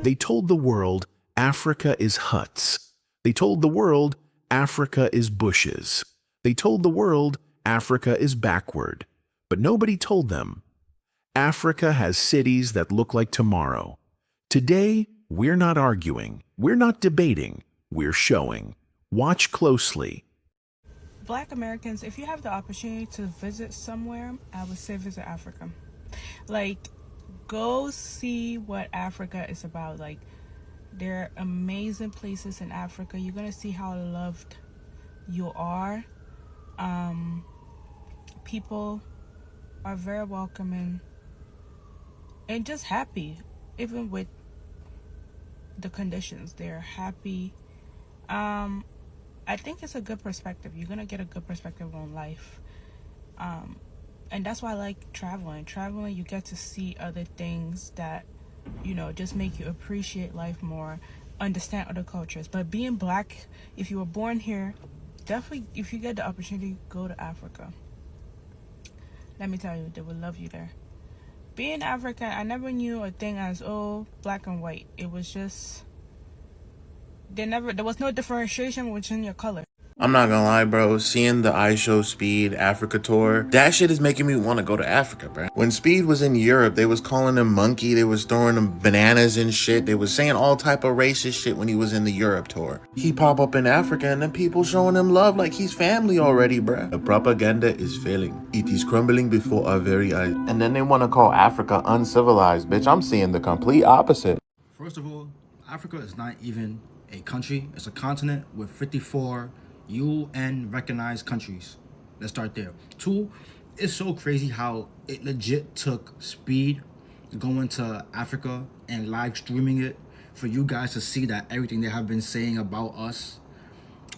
They told the world Africa is huts. They told the world Africa is bushes. They told the world Africa is backward. But nobody told them Africa has cities that look like tomorrow. Today, we're not arguing. We're not debating. We're showing. Watch closely. Black Americans, if you have the opportunity to visit somewhere, I would say visit Africa. Like, go see what Africa is about. Like, there are amazing places in Africa. You're gonna see how loved you are. People are very welcoming and just happy, even with the conditions. They're happy. I think it's a good perspective. You're gonna get a good perspective on life. And that's why I like traveling. Traveling, you get to see other things that, just make you appreciate life more, understand other cultures. But being Black, if you were born here, definitely, if you get the opportunity, go to Africa. Let me tell you, they will love you there. Being African, I never knew a thing as, black and white. It was just, there was no differentiation between your color. I'm not gonna lie, bro. Seeing the iShow Speed Africa tour, that shit is making me want to go to Africa, bro. When Speed was in Europe, they was calling him monkey. They was throwing him bananas and shit. They was saying all type of racist shit when he was in the Europe tour. He pop up in Africa and then people showing him love like he's family already, bro. The propaganda is failing. It is crumbling before our very eyes. And then they want to call Africa uncivilized. Bitch, I'm seeing the complete opposite. First of all, Africa is not even a country. It's a continent with 54 UN recognized countries. Let's start there. 2, it's so crazy how it legit took Speed going to Africa and live streaming it for you guys to see that everything they have been saying about us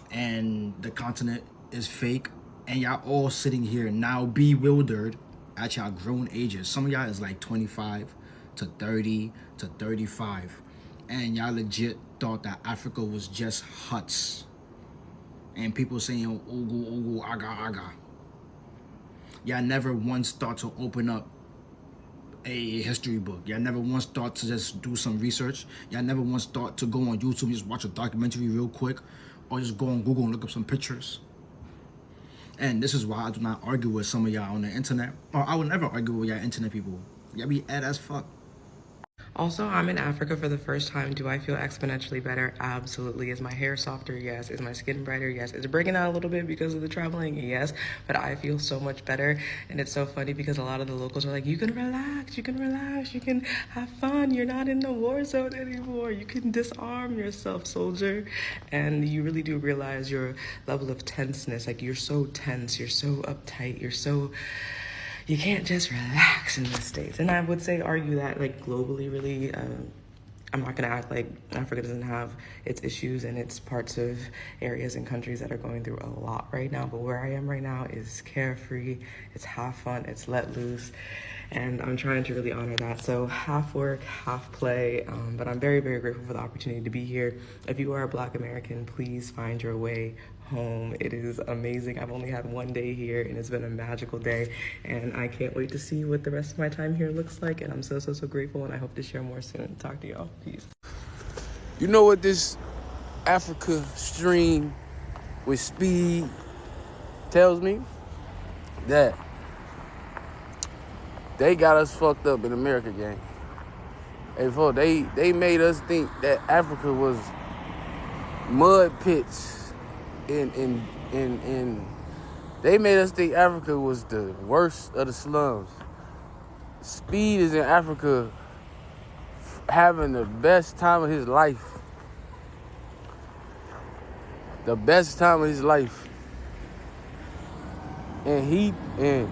and the continent is fake, and y'all all sitting here now bewildered at y'all grown ages. Some of y'all is like 25 to 30 to 35, and y'all legit thought that Africa was just huts and people saying ogo ogo aga aga. Y'all never once thought to open up a history book. Y'all never once thought to just do some research. Y'all never once thought to go on YouTube and just watch a documentary real quick, or just go on Google and look up some pictures. And this is why I do not argue with some of y'all on the internet, or I would never argue with y'all internet people. Y'all be ad as fuck. Also, I'm in Africa for the first time. Do I feel exponentially better? Absolutely. Is my hair softer? Yes. Is my skin brighter? Yes. Is it breaking out a little bit because of the traveling? Yes. But I feel so much better. And it's so funny because a lot of the locals are like, you can relax, you can have fun. You're not in the war zone anymore. You can disarm yourself, soldier. And you really do realize your level of tenseness. Like, you're so tense, you're so uptight, you can't just relax in the States. And I would say, argue that, like, globally, really, I'm not gonna act like Africa doesn't have its issues and its parts of areas and countries that are going through a lot right now. But where I am right now is carefree, it's have fun, it's let loose. And I'm trying to really honor that. So half work, half play, but I'm very, very grateful for the opportunity to be here. If you are a Black American, please find your way home. It is amazing. I've only had one day here and it's been a magical day, and I can't wait to see what the rest of my time here looks like. And I'm so grateful, and I hope to share more soon. Talk to y'all. Peace. You know what this Africa stream with Speed tells me? That they got us fucked up in America, gang. Hey, folks, they made us think that Africa was mud pits. They made us think Africa was the worst of the slums. Speed is in Africa having the best time of his life. The best time of his life. And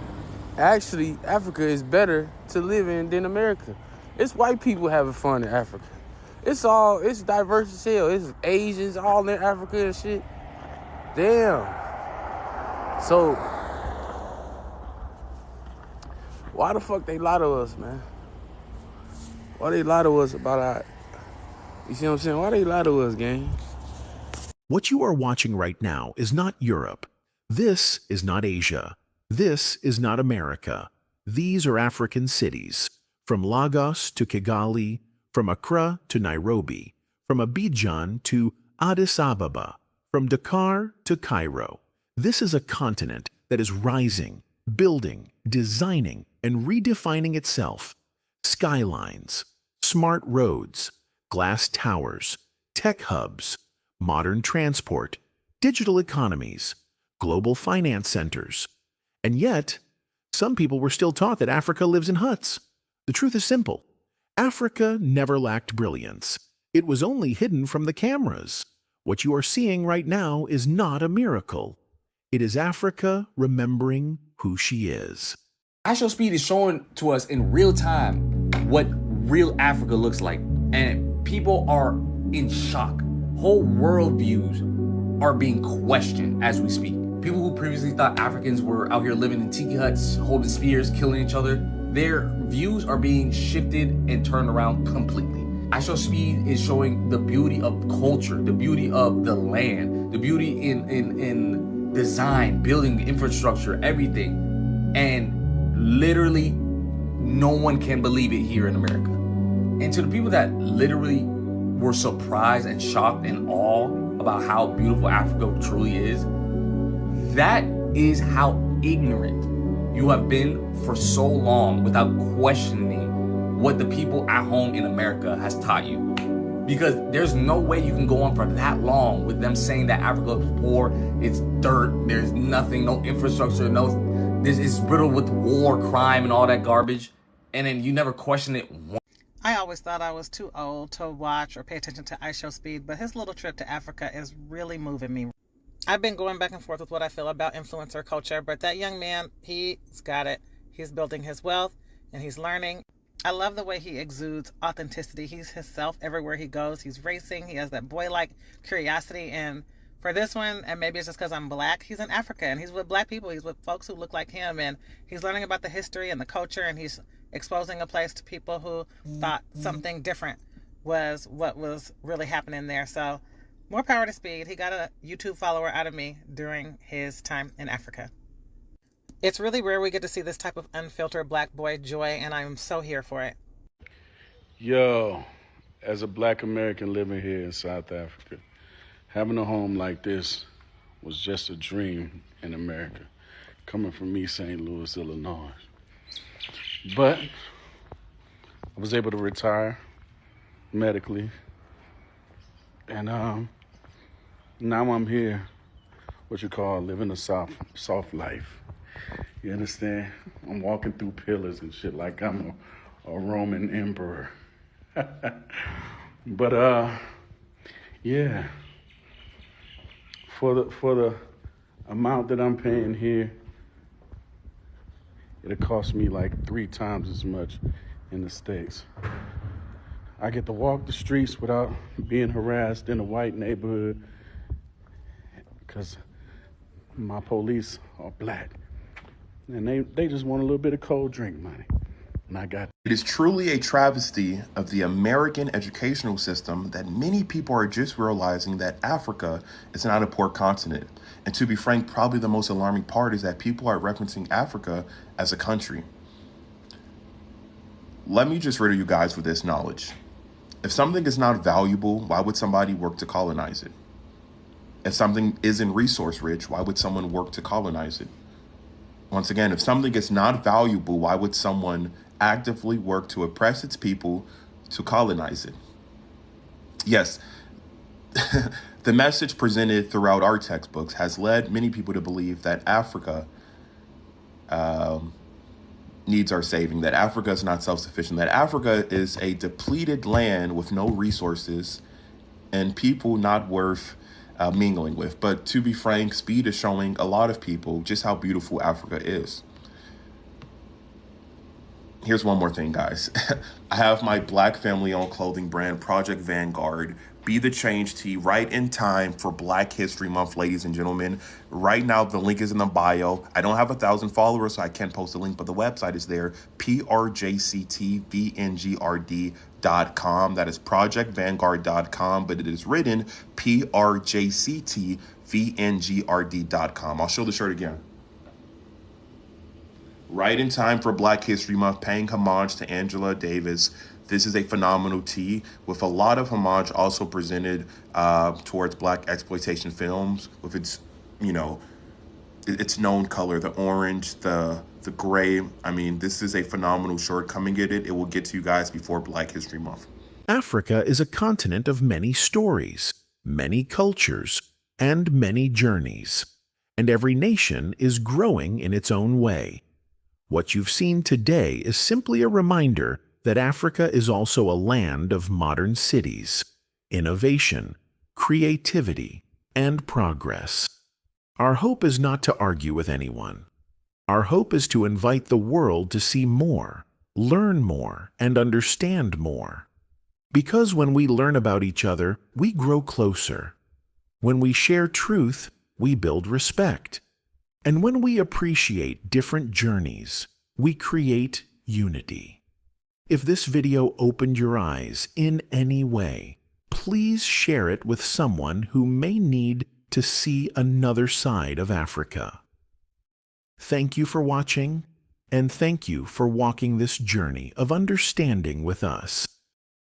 actually, Africa is better to live in than America. It's white people having fun in Africa. It's diverse as hell. It's Asians all in Africa and shit. Damn. So, why the fuck they lie to us, man? Why they lie to us about our... You see what I'm saying? Why they lie to us, gang? What you are watching right now is not Europe. This is not Asia. This is not America. These are African cities. From Lagos to Kigali, from Accra to Nairobi, from Abidjan to Addis Ababa, from Dakar to Cairo. This is a continent that is rising, building, designing, and redefining itself. Skylines, smart roads, glass towers, tech hubs, modern transport, digital economies, global finance centers. And yet, some people were still taught that Africa lives in huts. The truth is simple. Africa never lacked brilliance. It was only hidden from the cameras. What you are seeing right now is not a miracle. It is Africa remembering who she is. iShowSpeed is showing to us in real time what real Africa looks like. And people are in shock. Whole worldviews are being questioned as we speak. People who previously thought Africans were out here living in tiki huts, holding spears, killing each other, their views are being shifted and turned around completely. iShowSpeed is showing the beauty of culture, the beauty of the land, the beauty in design, building, infrastructure, everything. And literally, no one can believe it here in America. And to the people that literally were surprised and shocked and awe about how beautiful Africa truly is, that is how ignorant you have been for so long without questioning what the people at home in America has taught you. Because there's no way you can go on for that long with them saying that Africa is poor, it's dirt, there's nothing, no infrastructure, this is riddled with war, crime, and all that garbage, and then you never question it once. I always thought I was too old to watch or pay attention to iShowSpeed, but his little trip to Africa is really moving me. I've been going back and forth with what I feel about influencer culture, but that young man, he's got it. He's building his wealth and he's learning. I love the way he exudes authenticity. He's himself everywhere he goes. He's racing. He has that boy-like curiosity. And for this one, and maybe it's just because I'm black, he's in Africa and he's with black people. He's with folks who look like him, and he's learning about the history and the culture, and he's exposing a place to people who thought something different was what was really happening there. So more power to Speed. He got a YouTube follower out of me during his time in Africa. It's really rare we get to see this type of unfiltered black boy joy, and I'm so here for it. Yo, as a black American living here in South Africa, having a home like this was just a dream in America, coming from East St. Louis, Illinois. But I was able to retire medically, and now I'm here, what you call living a soft life. You understand? I'm walking through pillars and shit like I'm a Roman emperor. But yeah, for the amount that I'm paying here, it'll cost me like 3 times as much in the States. I get to walk the streets without being harassed in a white neighborhood because my police are black. And they just want a little bit of cold drink money. And I got It is truly a travesty of the American educational system that many people are just realizing that Africa is not a poor continent. And to be frank, probably the most alarming part is that people are referencing Africa as a country. Let me just riddle you guys with this knowledge. If something is not valuable, why would somebody work to colonize it? If something isn't resource rich, why would someone work to colonize it? Once again, if something is not valuable, why would someone actively work to oppress its people to colonize it? Yes, the message presented throughout our textbooks has led many people to believe that Africa needs our saving, that Africa is not self-sufficient, that Africa is a depleted land with no resources and people not worth mingling with. But to be frank, Speed is showing a lot of people just how beautiful Africa is. Here's one more thing, guys. I have my black family-owned clothing brand, Project Vanguard, Be the Change Tee, right in time for Black History Month, ladies and gentlemen. Right now, the link is in the bio. I don't have 1,000 followers, so I can't post a link, but the website is there, projctvanguard.com. That is projectvanguard.com, but it is written projctvanguard.com. I'll show the shirt again. Right in time for Black History Month, paying homage to Angela Davis. This is a phenomenal tee with a lot of homage also presented towards Black exploitation films with its, its known color, the orange, the gray. I mean, this is a phenomenal short. Come and get it. It will get to you guys before Black History Month. Africa is a continent of many stories, many cultures, and many journeys. And every nation is growing in its own way. What you've seen today is simply a reminder that Africa is also a land of modern cities, innovation, creativity, and progress. Our hope is not to argue with anyone. Our hope is to invite the world to see more, learn more, and understand more. Because when we learn about each other, we grow closer. When we share truth, we build respect. And when we appreciate different journeys, we create unity. If this video opened your eyes in any way, please share it with someone who may need to see another side of Africa. Thank you for watching, and thank you for walking this journey of understanding with us.